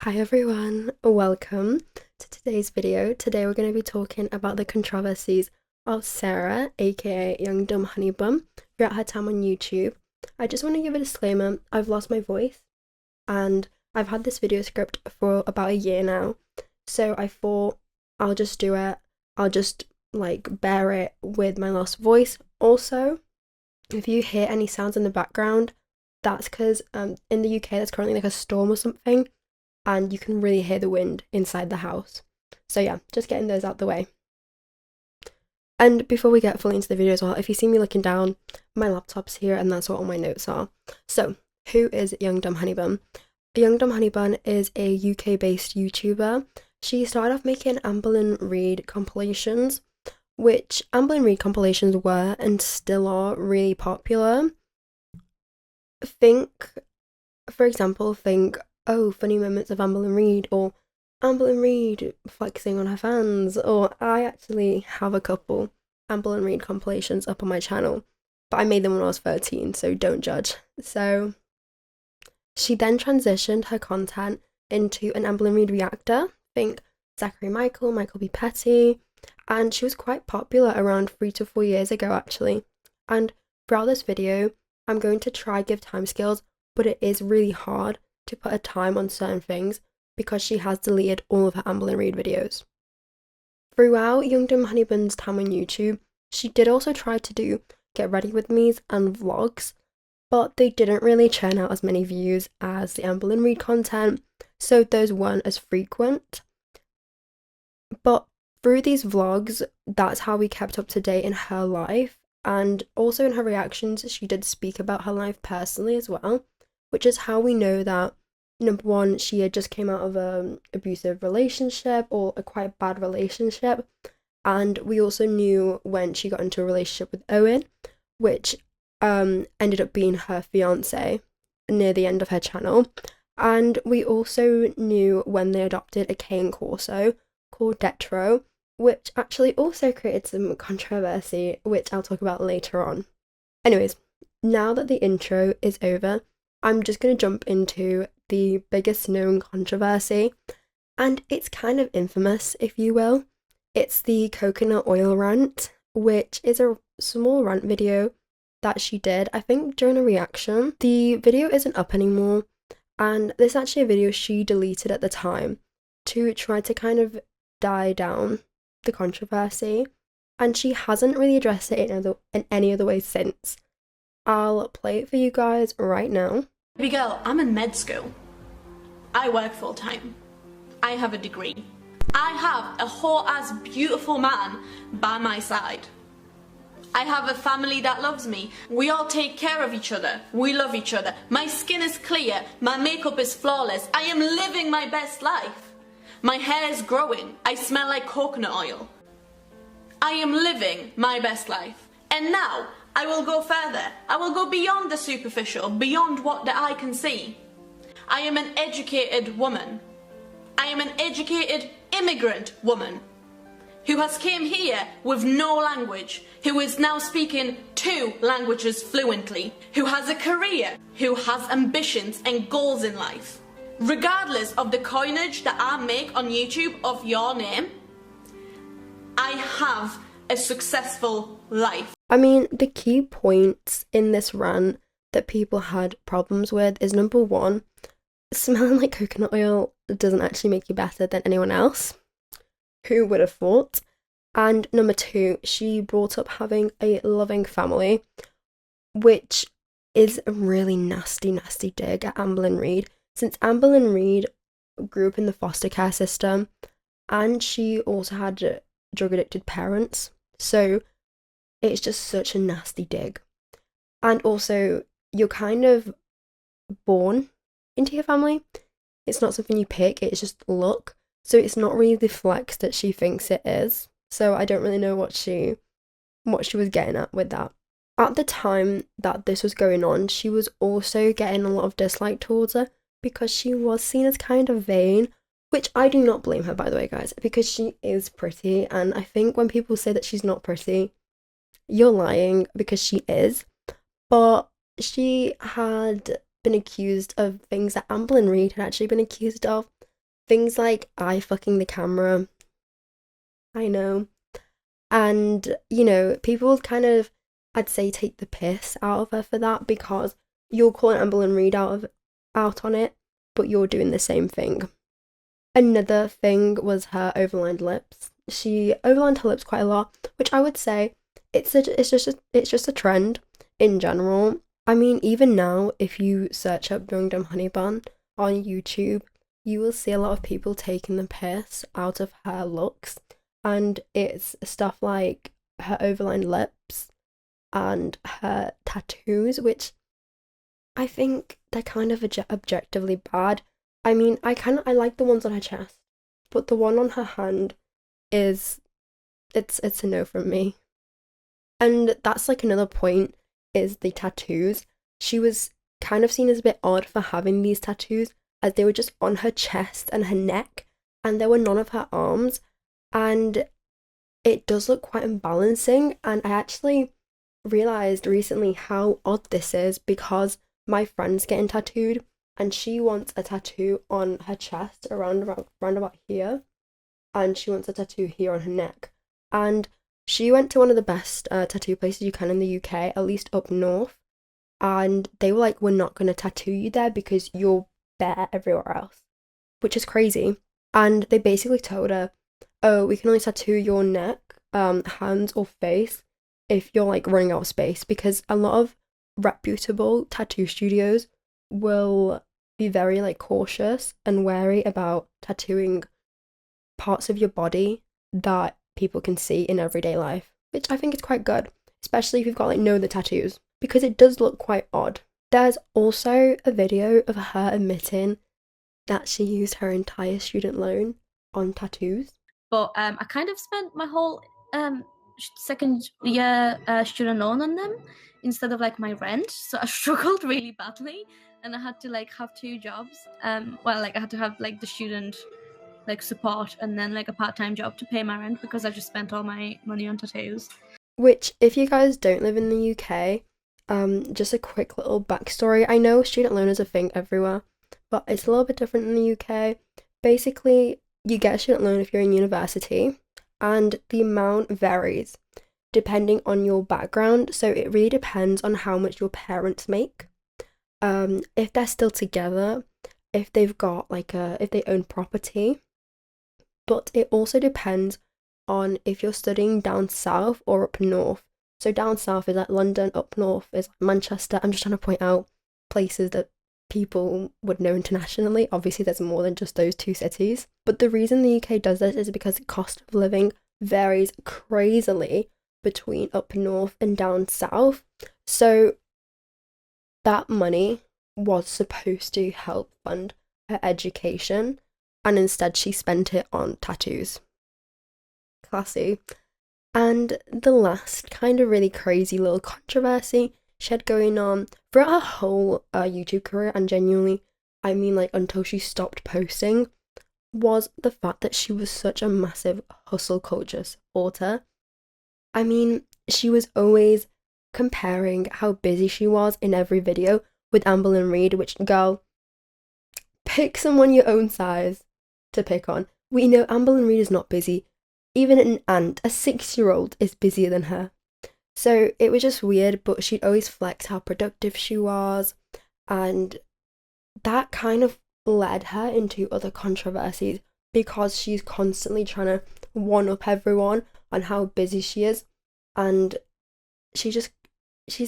Hi everyone, welcome to today's video. Today we're going to be talking about the controversies of Sarah, aka Young Dumb Honey Bun, throughout her time on YouTube. I just want to give a disclaimer, I've lost my voice and I've had this video script for about a year now, so I thought I'll just do it, I'll just bear it with my lost voice. Also, if you hear any sounds in the background, that's because in the UK there's currently a storm or something, and you can really hear the wind inside the house. So yeah, just getting those out the way. And before we get fully into the video as well, if you see me looking down, my laptop's here and that's what all my notes are. So, who is Young Dumb Honey Bun? Young Dumb Honey Bun is a UK-based YouTuber. She started off making Amberlynn Reid compilations, which Amberlynn Reid compilations were and still are really popular. For example, oh, funny moments of Amberlynn Reid, or Amberlynn Reid flexing on her fans, or I actually have a couple Amberlynn Reid compilations up on my channel, but I made them when I was 13, so don't judge. So she then transitioned her content into an Amberlynn Reid reactor, think Zachary Michael B. Petty, and she was quite popular around 3 to 4 years ago actually. And throughout this video, I'm going to try give timescales, but it is really hard to put a time on certain things because she has deleted all of her Amberlynn Reid videos. Throughout Young Dumb Honey Bun's time on YouTube, she did also try to do Get Ready With Me's and vlogs, but they didn't really churn out as many views as the Amberlynn Reid content, so those weren't as frequent. But through these vlogs, that's how we kept up to date in her life, and also in her reactions, she did speak about her life personally as well, which is how we know that, number one, she had just came out of an abusive relationship or a quite bad relationship, and we also knew when she got into a relationship with Owen, which ended up being her fiance near the end of her channel, and we also knew when they adopted a cane corso called Detro, which actually also created some controversy, which I'll talk about later on. Anyways, now that the intro is over, I'm just going to jump into the biggest known controversy, and it's kind of infamous, if you will. It's the coconut oil rant, which is a small rant video that she did, I think, during a reaction. The video isn't up anymore, and this is actually a video she deleted at the time to try to kind of die down the controversy, and she hasn't really addressed it in any other way since. I'll play it for you guys right now. Baby girl, I'm in med school. I work full time. I have a degree. I have a whole-ass beautiful man by my side. I have a family that loves me. We all take care of each other. We love each other. My skin is clear. My makeup is flawless. I am living my best life. My hair is growing. I smell like coconut oil. I am living my best life. And now, I will go further. I will go beyond the superficial, beyond what the eye can see. I am an educated woman. I am an educated immigrant woman who has came here with no language, who is now speaking 2 languages fluently, who has a career, who has ambitions and goals in life. Regardless of the coinage that I make on YouTube of your name, I have a successful life. I mean, the key points in this rant that people had problems with is, number one, smelling like coconut oil doesn't actually make you better than anyone else. Who would have thought? And number two, she brought up having a loving family, which is a really nasty dig at Amberlynn Reid, since Amberlynn Reid grew up in the foster care system and she also had drug addicted parents, so it's just such a nasty dig. And also, you're kind of born into your family. It's not something you pick, it's just luck. So it's not really the flex that she thinks it is. So I don't really know what she was getting at with that. At the time that this was going on, she was also getting a lot of dislike towards her because she was seen as kind of vain, which I do not blame her, by the way, guys, because she is pretty, and I think when people say that she's not pretty, you're lying, because she is. But she had been accused of things that Amberlynn Reid had actually been accused of, Things like eye fucking the camera, I know. And, people kind of, I'd say, take the piss out of her for that because you're calling Amber and Reed out on it, but you're doing the same thing. Another thing was her overlined lips. She overlined her lips quite a lot, which I would say it's just a trend in general. I mean, even now, if you search up Young Dumb Honey Bun on YouTube, you will see a lot of people taking the piss out of her looks, and it's stuff like her overlined lips and her tattoos, which I think they're kind of objectively bad. I mean, I like the ones on her chest, but the one on her hand is it's a no from me. And that's like another point is the tattoos. She was kind of seen as a bit odd for having these tattoos as they were just on her chest and her neck and there were none of her arms, and it does look quite imbalancing. And I actually realized recently how odd this is because my friend's getting tattooed and she wants a tattoo on her chest around about here, and she wants a tattoo here on her neck. And she went to one of the best tattoo places you can in the UK, at least up north, and they were like, we're not going to tattoo you there because you're bare everywhere else, which is crazy. And they basically told her, oh, we can only tattoo your neck, hands or face if you're like running out of space, because a lot of reputable tattoo studios will be very like cautious and wary about tattooing parts of your body that people can see in everyday life, which I think is quite good, especially if you've got like no other tattoos, because it does look quite odd. There's also a video of her admitting that she used her entire student loan on tattoos. But I kind of spent my whole second year student loan on them instead of like my rent, so I struggled really badly, and I had to like have two jobs. I had to have like the student like support and then like a part-time job to pay my rent because I just spent all my money on tattoos. Which, if you guys don't live in the UK, just a quick little backstory. I know student loan is a thing everywhere, but it's a little bit different in the UK. Basically, you get a student loan if you're in university, and the amount varies depending on your background. So it really depends on how much your parents make. If they're still together, if they've got if they own property, but it also depends on if you're studying down south or up north. So down south is like London, up north is like Manchester. I'm just trying to point out places that people would know internationally. Obviously, there's more than just those two cities. But the reason the UK does this is because the cost of living varies crazily between up north and down south. So that money was supposed to help fund her education, and instead she spent it on tattoos. Classy. And the last kind of really crazy little controversy she had going on throughout her whole YouTube career, and genuinely, I mean like until she stopped posting, was the fact that she was such a massive hustle culture supporter. I mean, she was always comparing how busy she was in every video with Amber and Reed, which, girl, pick someone your own size to pick on. We know Amber and Reed is not busy. Even an aunt, a 6-year-old, is busier than her. So it was just weird, but she'd always flex how productive she was, and that kind of led her into other controversies because she's constantly trying to one-up everyone on how busy she is, and she's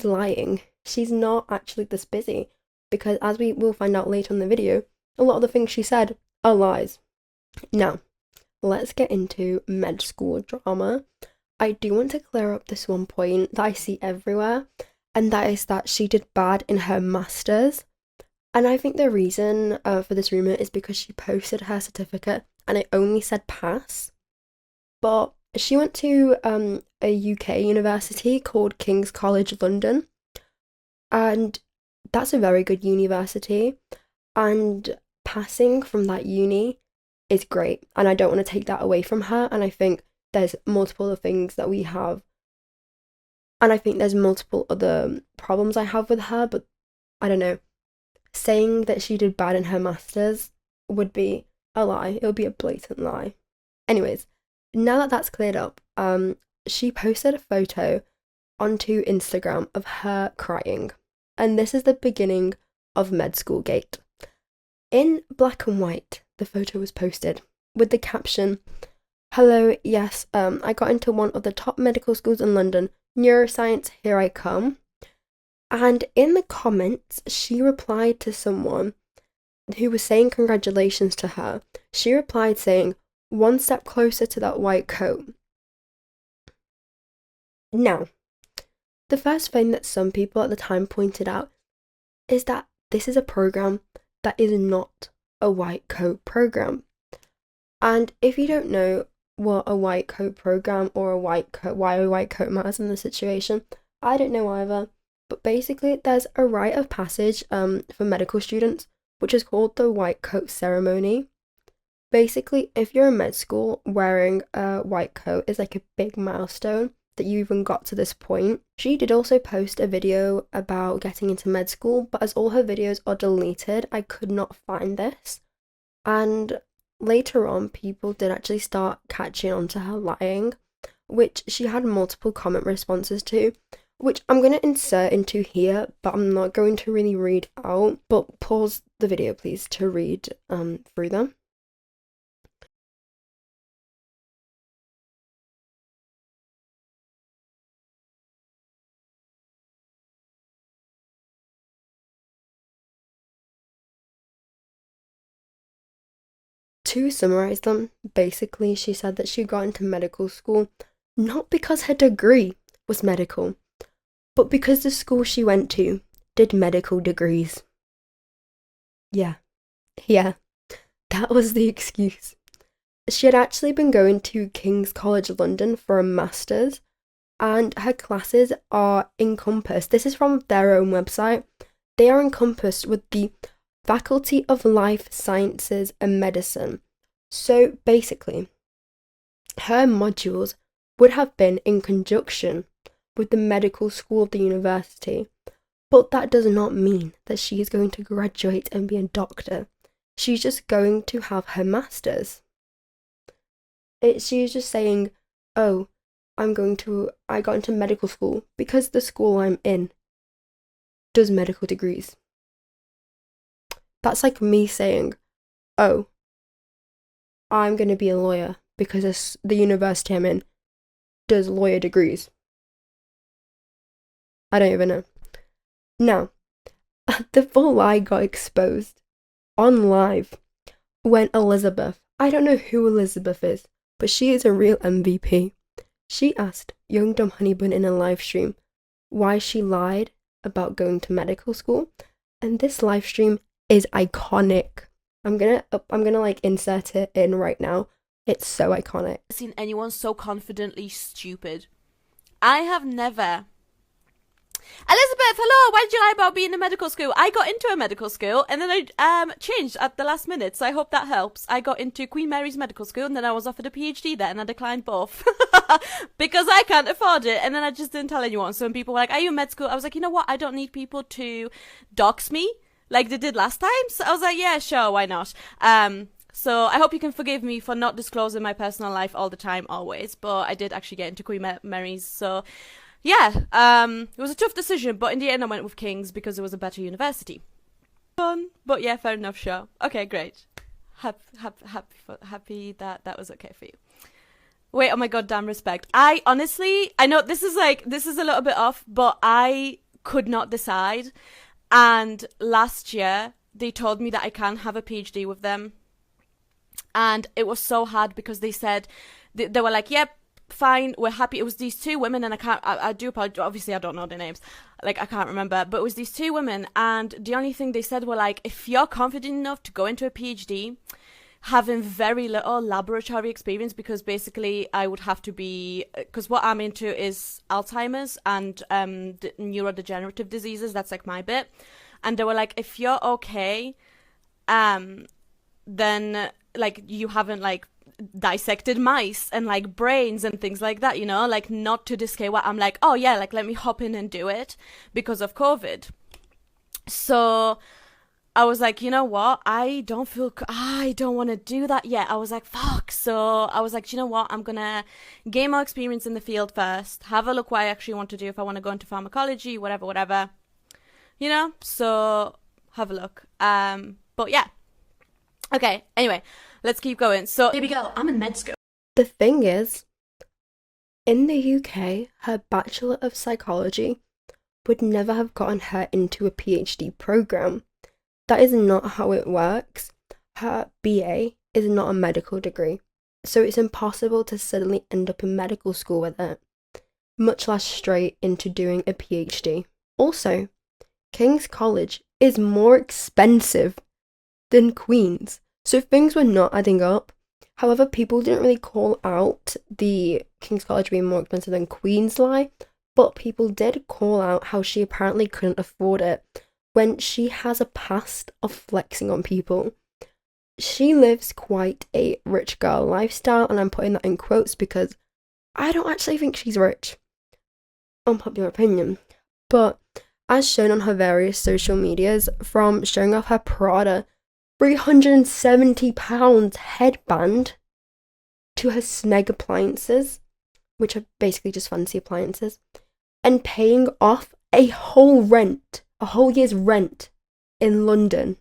lying. She's not actually this busy, because as we will find out later in the video, a lot of the things she said are lies. Now, let's get into med school drama. I do want to clear up this one point that I see everywhere, and that is that she did bad in her masters. And I think the reason for this rumour is because she posted her certificate and it only said pass. But she went to a UK university called King's College London, and that's a very good university, and passing from that uni is great, and I don't want to take that away from her. And I think there's multiple other things that we have, and I think there's multiple other problems I have with her, but I don't know, saying that she did bad in her masters would be a lie. It would be a blatant lie. Anyways, now that that's cleared up, she posted a photo onto Instagram of her crying. And this is the beginning of med school gate. In black and white, the photo was posted with the caption, "Hello, yes, I got into one of the top medical schools in London. Neuroscience, here I come." And in the comments, she replied to someone who was saying congratulations to her. She replied saying, "One step closer to that white coat." Now, the first thing that some people at the time pointed out is that this is a program that is not a white coat program. And if you don't know what a white coat program or a white coat, why a white coat matters in the situation, I don't know either. But basically, there's a rite of passage for medical students, which is called the white coat ceremony. Basically, if you're in med school, wearing a white coat is like a big milestone that you even got to this point. She did also post a video about getting into med school, but as all her videos are deleted, I could not find this. And later on, people did actually start catching on to her lying, which she had multiple comment responses to, which I'm going to insert into here, but I'm not going to really read out. But pause the video, please, to read through them. To summarize them, basically she said that she got into medical school not because her degree was medical, but because the school she went to did medical degrees. Yeah, that was the excuse. She had actually been going to King's College London for a master's, and her classes are encompassed, this is from their own website, they are encompassed with the Faculty of Life Sciences and Medicine. So basically, her modules would have been in conjunction with the medical school of the university, but that does not mean that she is going to graduate and be a doctor. She's just going to have her master's. She's just saying, "Oh, I got into medical school because the school I'm in does medical degrees." That's like me saying, "Oh, I'm going to be a lawyer because the university I'm in does lawyer degrees." I don't even know. Now, the full lie got exposed on live when Elizabeth, I don't know who Elizabeth is, but she is a real MVP. She asked Young Dumb Honeybun in a live stream why she lied about going to medical school, and this live stream is iconic. I'm gonna like insert it in right now. It's so iconic. I've seen anyone so confidently stupid. I have never. Elizabeth, hello, why did you lie about being in medical school? I got into a medical school and then I changed at the last minute, so I hope that helps. I got into Queen Mary's Medical School and then I was offered a PhD there and I declined both because I can't afford it, and then I just didn't tell anyone. So when people were like, "Are you in med school?" I was like, you know what, I don't need people to dox me like they did last time. So I was like, yeah, sure, why not? So I hope you can forgive me for not disclosing my personal life all the time, always, but I did actually get into Queen Mary's, so yeah, it was a tough decision, but in the end I went with King's because it was a better university. Fun, but yeah, fair enough, sure. Okay, great. Happy that was okay for you. Wait, oh my god, damn respect. I honestly, I know this is a little bit off, but I could not decide. And last year, they told me that I can't have a PhD with them. And it was so hard because they said, they were like, yep, fine, we're happy. It was these two women, and I do apologize, obviously I don't know their names, like I can't remember, but it was these two women, and the only thing they said were like, if you're confident enough to go into a PhD, having very little laboratory experience, because basically I would have to be, because what I'm into is Alzheimer's and the neurodegenerative diseases, that's like my bit, and they were like, if you're okay, then like you haven't like dissected mice and like brains and things like that, you know, like not to this scale where I'm like, oh yeah, like let me hop in and do it because of COVID. So I was like, you know what? I don't want to do that yet. I was like, fuck. So I was like, you know what? I'm going to gain more experience in the field first, have a look what I actually want to do, if I want to go into pharmacology, whatever, you know? So have a look. But yeah. Okay, anyway, let's keep going. So, baby girl, I'm in med school. The thing is, in the UK, her Bachelor of Psychology would never have gotten her into a PhD program. That is not how it works. Her BA is not a medical degree, so it's impossible to suddenly end up in medical school with it, much less straight into doing a PhD. Also, King's College is more expensive than Queen's, so things were not adding up. However, people didn't really call out the King's College being more expensive than Queen's lie, but people did call out how she apparently couldn't afford it when she has a past of flexing on people. She lives quite a rich girl lifestyle, and I'm putting that in quotes because I don't actually think she's rich. Unpopular opinion. But as shown on her various social medias, from showing off her Prada £370 headband to her Sneg appliances, which are basically just fancy appliances, and paying off a whole year's rent in London.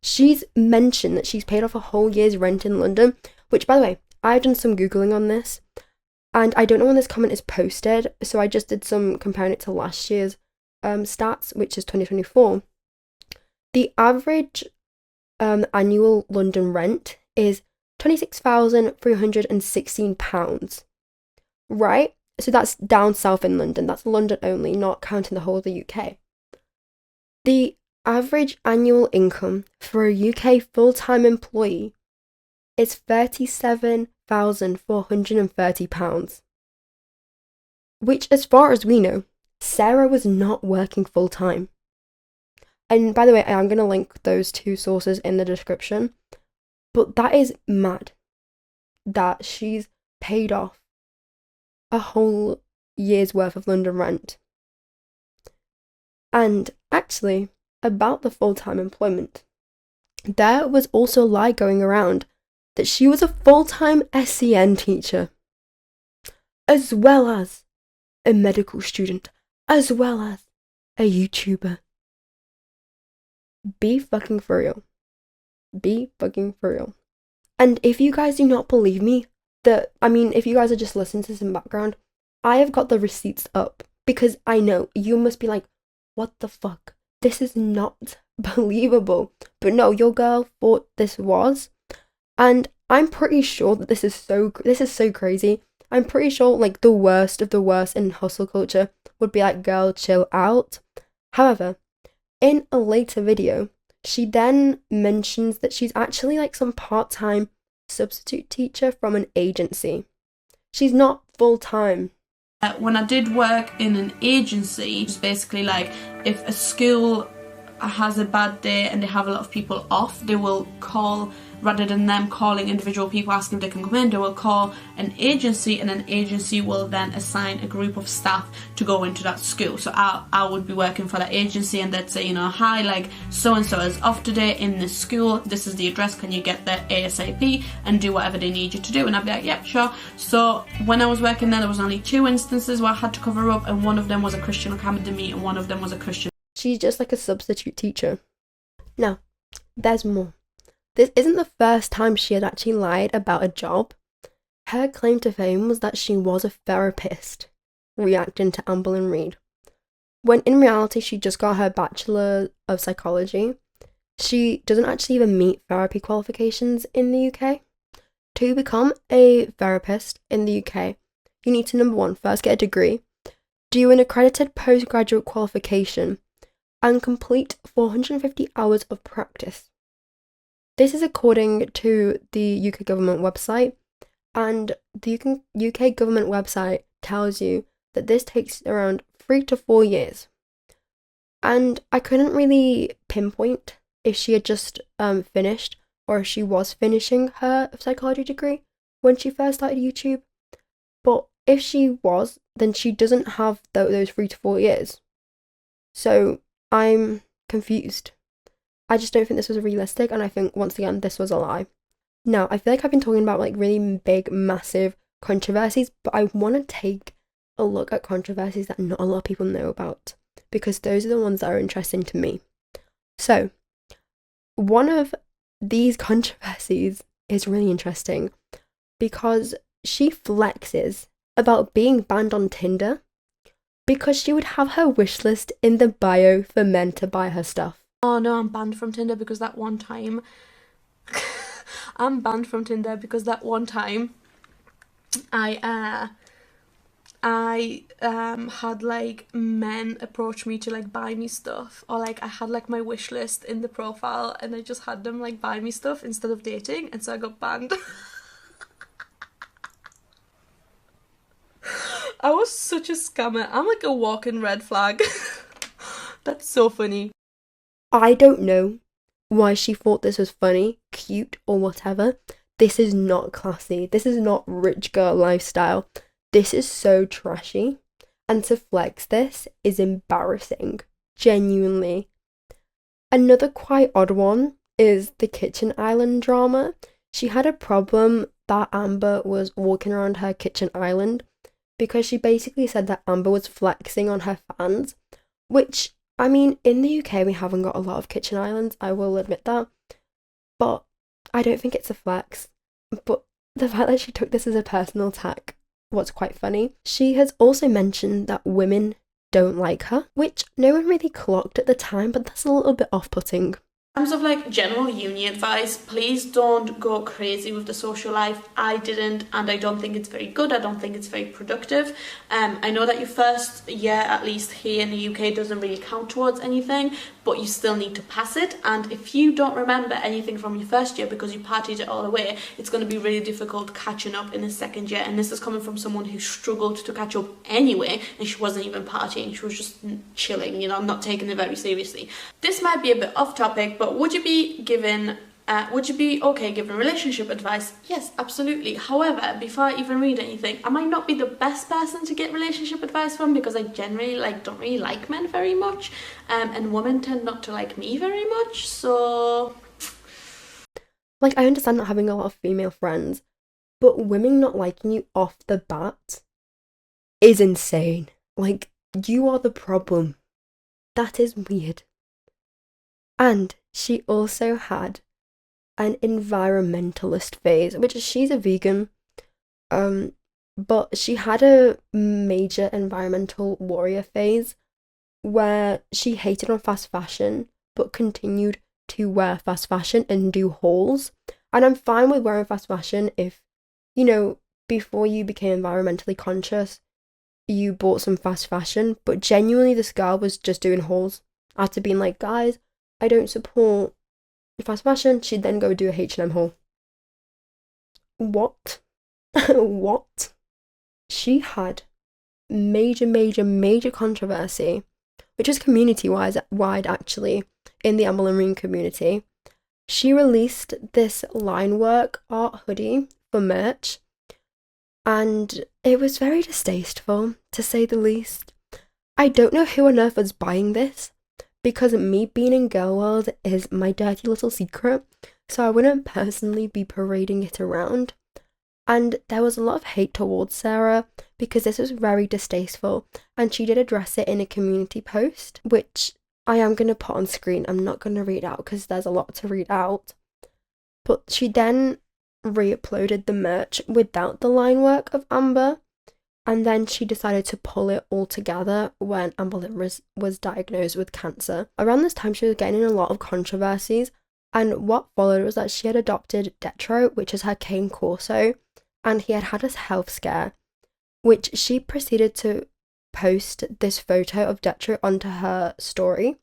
She's mentioned that she's paid off a whole year's rent in London, which, by the way, I've done some Googling on this, and I don't know when this comment is posted, so I just did some comparing it to last year's stats, which is 2024. The average annual London rent is £26,316, right? So that's down south in London. That's London only, not counting the whole of the UK. The average annual income for a UK full-time employee is £37,430, which, as far as we know, Sarah was not working full-time. And by the way, I am going to link those two sources in the description. But that is mad that she's paid off a whole year's worth of London rent. And actually, about the full-time employment, there was also a lie going around that she was a full-time SEN teacher, as well as a medical student, as well as a YouTuber. Be fucking for real. Be fucking for real. And if you guys do not believe me, if you guys are just listening to some background, I have got the receipts up because I know you must be like, what the fuck? This is not believable. But no, your girl thought this was. And I'm pretty sure that this is so crazy. I'm pretty sure like the worst of the worst in hustle culture would be like, girl, chill out. However, in a later video, she then mentions that she's actually like some part-time substitute teacher from an agency. She's not full-time. When I did work in an agency, it's basically like if a school has a bad day and they have a lot of people off, they will call, rather than them calling individual people asking if they can come in, they will call an agency, and an agency will then assign a group of staff to go into that school. So I would be working for that agency, and they'd say, you know, hi, like so-and-so is off today in this school, this is the address, can you get there ASAP and do whatever they need you to do? And I'd be like, yep, sure. So when I was working there was only 2 instances where I had to cover up, and one of them was a Christian academy and one of them was a Christian. She's just like a substitute teacher. Now, there's more. This isn't the first time she had actually lied about a job. Her claim to fame was that she was a therapist, reacting to Amber Reid, when in reality she just got her Bachelor of Psychology. She doesn't actually even meet therapy qualifications in the UK. To become a therapist in the UK, you need to, number one, first get a degree, do an accredited postgraduate qualification, and complete 450 hours of practice. This is according to the UK government website, and the UK government website tells you that this takes around 3 to 4 years. And I couldn't really pinpoint if she had just finished or if she was finishing her psychology degree when she first started YouTube. But if she was, then she doesn't have those 3 to 4 years. So I'm confused. I just don't think this was realistic, and I think, once again, this was a lie. Now, I feel like I've been talking about like really big, massive controversies, but I want to take a look at controversies that not a lot of people know about, because those are the ones that are interesting to me. So, one of these controversies is really interesting because she flexes about being banned on Tinder because she would have her wish list in the bio for men to buy her stuff. Oh no, I'm banned from Tinder because that one time I'm banned from Tinder because that one time I had like men approach me to like buy me stuff, or like I had like my wish list in the profile and I just had them like buy me stuff instead of dating, and so I got banned. I was such a scammer. I'm like a walking red flag. That's so funny. I don't know why she thought this was funny, cute, or whatever. This is not classy. This is not rich girl lifestyle. This is so trashy. And to flex this is embarrassing. Genuinely. Another quite odd one is the kitchen island drama. She had a problem that Amber was walking around her kitchen island because she basically said that Amber was flexing on her fans, which, I mean, in the UK we haven't got a lot of kitchen islands, I will admit that, but I don't think it's a flex. But the fact that she took this as a personal attack was quite funny. She has also mentioned that women don't like her, which no one really clocked at the time, but that's a little bit off-putting. In terms of like general uni advice, please don't go crazy with the social life. I didn't, and I don't think it's very good. I don't think it's very productive. I know that your first year, at least here in the UK, doesn't really count towards anything, but you still need to pass it. And if you don't remember anything from your first year because you partied it all away, it's going to be really difficult catching up in the second year. And this is coming from someone who struggled to catch up anyway, and she wasn't even partying. She was just chilling, not taking it very seriously. This might be a bit off topic, but would you be okay giving relationship advice? Yes, absolutely. However, before I even read anything, I might not be the best person to get relationship advice from because I generally don't really like men very much, and women tend not to like me very much. So, like, I understand not having a lot of female friends, but women not liking you off the bat is insane. Like, you are the problem. That is weird. And she also had an environmentalist phase, which she's a vegan, but she had a major environmental warrior phase where she hated on fast fashion but continued to wear fast fashion and do hauls. And I'm fine with wearing fast fashion if, before you became environmentally conscious, you bought some fast fashion, but genuinely this girl was just doing hauls. After being like, guys, I don't support fast fashion, she'd then go do a H&M haul. What? What? She had major controversy, which is community-wide actually, in the Amber and Reen community. She released this line work art hoodie for merch, and it was very distasteful, to say the least. I don't know who on earth was buying this, because me being in girl world is my dirty little secret, so I wouldn't personally be parading it around. And there was a lot of hate towards Sarah because this was very distasteful, and she did address it in a community post, which I am going to put on screen. I'm not going to read out because there's a lot to read out. But she then re-uploaded the merch without the line work of Amber, and then she decided to pull it all together when Amber was diagnosed with cancer. Around this time, she was getting in a lot of controversies, and what followed was that she had adopted Detro, which is her cane corso, and he had had a health scare, which she proceeded to post this photo of Detro onto her story,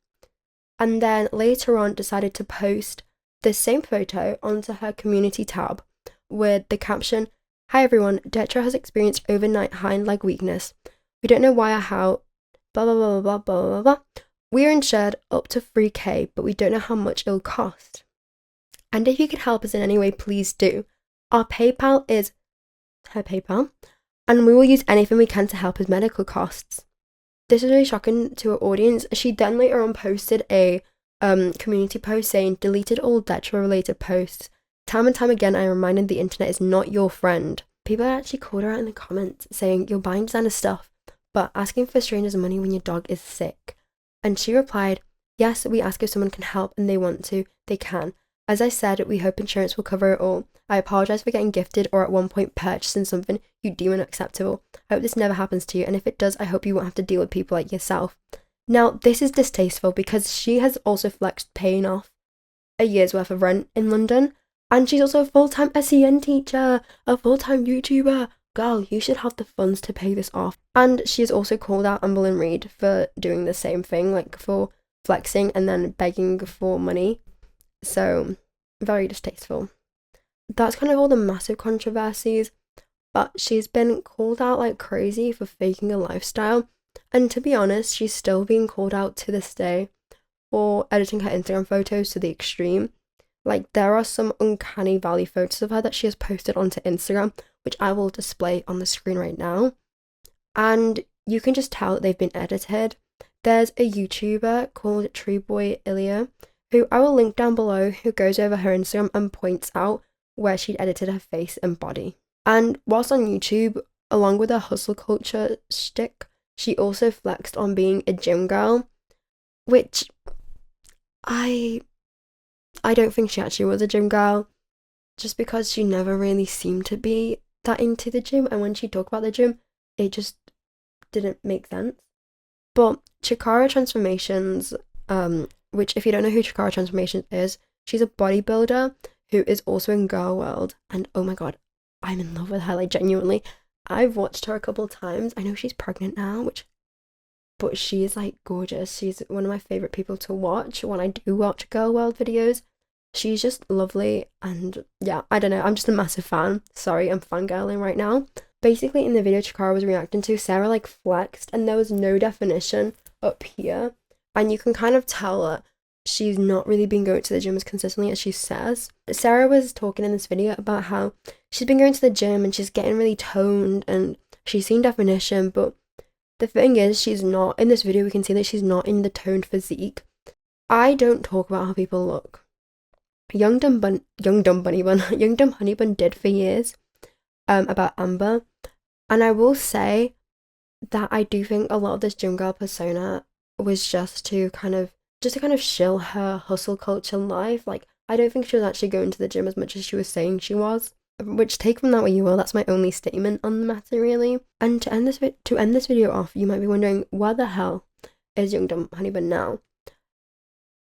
and then later on decided to post this same photo onto her community tab with the caption, "Hi everyone, Detro has experienced overnight hind leg weakness. We don't know why or how, blah blah blah blah blah blah blah. We are insured up to 3k, but we don't know how much it'll cost. And if you could help us in any way, please do. Our PayPal is her PayPal, and we will use anything we can to help his medical costs." This is really shocking to her audience. She then later on posted a community post saying, deleted all Detra related posts. Time and time again, I reminded the internet is not your friend. People actually called her out in the comments saying, you're buying designer stuff, but asking for strangers money when your dog is sick. And she replied, yes, we ask if someone can help and they want to, they can. As I said, we hope insurance will cover it all. I apologise for getting gifted or at one point purchasing something you deem unacceptable. I hope this never happens to you, and if it does, I hope you won't have to deal with people like yourself. Now, this is distasteful because she has also flexed paying off a year's worth of rent in London, and she's also a full-time SEN teacher, a full-time YouTuber. Girl, you should have the funds to pay this off. And she has also called out Amberlynn Reid for doing the same thing, like for flexing and then begging for money. So, very distasteful. That's kind of all the massive controversies, but she's been called out like crazy for faking a lifestyle, and to be honest, she's still being called out to this day for editing her Instagram photos to the extreme. Like, there are some uncanny valley photos of her that she has posted onto Instagram, which I will display on the screen right now, and you can just tell that they've been edited. There's a YouTuber called Treeboy Hiya, who I will link down below, who goes over her Instagram and points out where she'd edited her face and body. And whilst on YouTube, along with her hustle culture shtick, she also flexed on being a gym girl, which I don't think she actually was a gym girl, just because she never really seemed to be that into the gym, and when she talked about the gym, it just didn't make sense. But Chikara Transformations, which if you don't know who Chikara Transformations is, she's a bodybuilder who is also in Girl World, and oh my god, I'm in love with her, like genuinely. I've watched her a couple times. I know she's pregnant now, but she is like gorgeous. She's one of my favourite people to watch when I do watch Girl World videos. She's just lovely, and yeah, I don't know, I'm just a massive fan. Sorry, I'm fangirling right now. Basically, in the video Chikara was reacting to, Sarah like flexed and there was no definition up here, and you can kind of tell that she's not really been going to the gym as consistently as she says. Sarah was talking in this video about how she's been going to the gym and she's getting really toned and she's seen definition, but the thing is, she's not. In this video, we can see that she's not in the toned physique. I don't talk about how people look. Young Dumb Honey Bun did for years, about Amber, and I will say that I do think a lot of this gym girl persona was just to kind of shill her hustle culture life. Like, I don't think she was actually going to the gym as much as she was saying she was. Which, take from that what you will, that's my only statement on the matter, really. And to end this video off, you might be wondering, where the hell is Young Dumb Honey Bun now?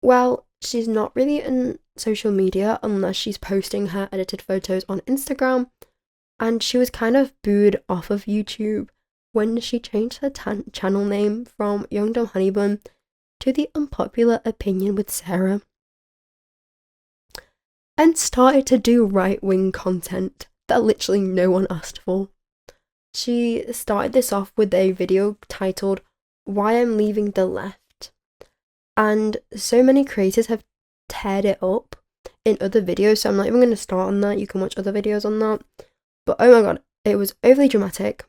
Well, she's not really in social media unless she's posting her edited photos on Instagram, and she was kind of booed off of YouTube when she changed her channel name from Young Dumb Honey Bun to The Unpopular Opinion with Sarah, and started to do right-wing content that literally no one asked for. She started this off with a video titled Why I'm Leaving the Left, and so many creators have teared it up in other videos, so I'm not even going to start on that. You can watch other videos on that. But oh my god, it was overly dramatic.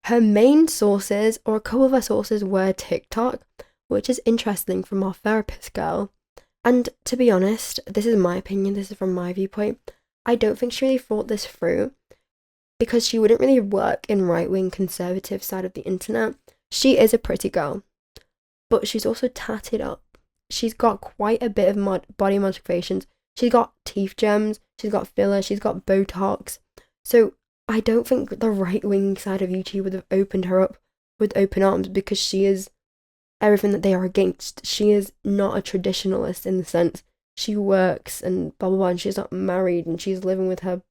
Her main sources, or a couple of her sources, were TikTok, which is interesting from our therapist girl. And to be honest, this is my opinion, this is from my viewpoint, I don't think she really thought this through, because she wouldn't really work in right-wing conservative side of the internet. She is a pretty girl, but she's also tatted up. She's got quite a bit of body modifications. She's got teeth gems, she's got filler, she's got Botox. So I don't think the right-wing side of YouTube would have opened her up with open arms, because she is everything that they are against. She is not a traditionalist in the sense she works and blah blah blah, and she's not married and she's living with her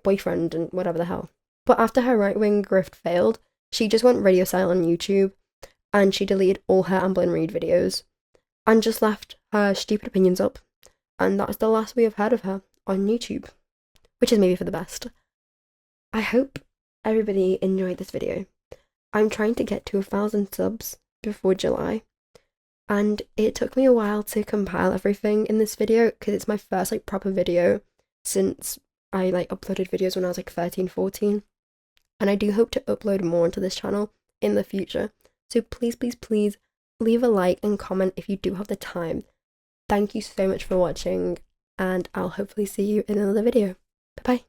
boyfriend and whatever the hell. But after her right-wing grift failed, she just went radio silent on YouTube, and she deleted all her Amberlynn Reid videos and just left her stupid opinions up, and that's the last we have heard of her on YouTube, which is maybe for the best. I hope everybody enjoyed this video. I'm trying to get to 1,000 subs before July, and it took me a while to compile everything in this video, because it's my first proper video since I uploaded videos when I was 13, 14, and I do hope to upload more onto this channel in the future. So please leave a like and comment if you do have the time. thank you so much for watching, and I'll hopefully see you in another video. Bye bye.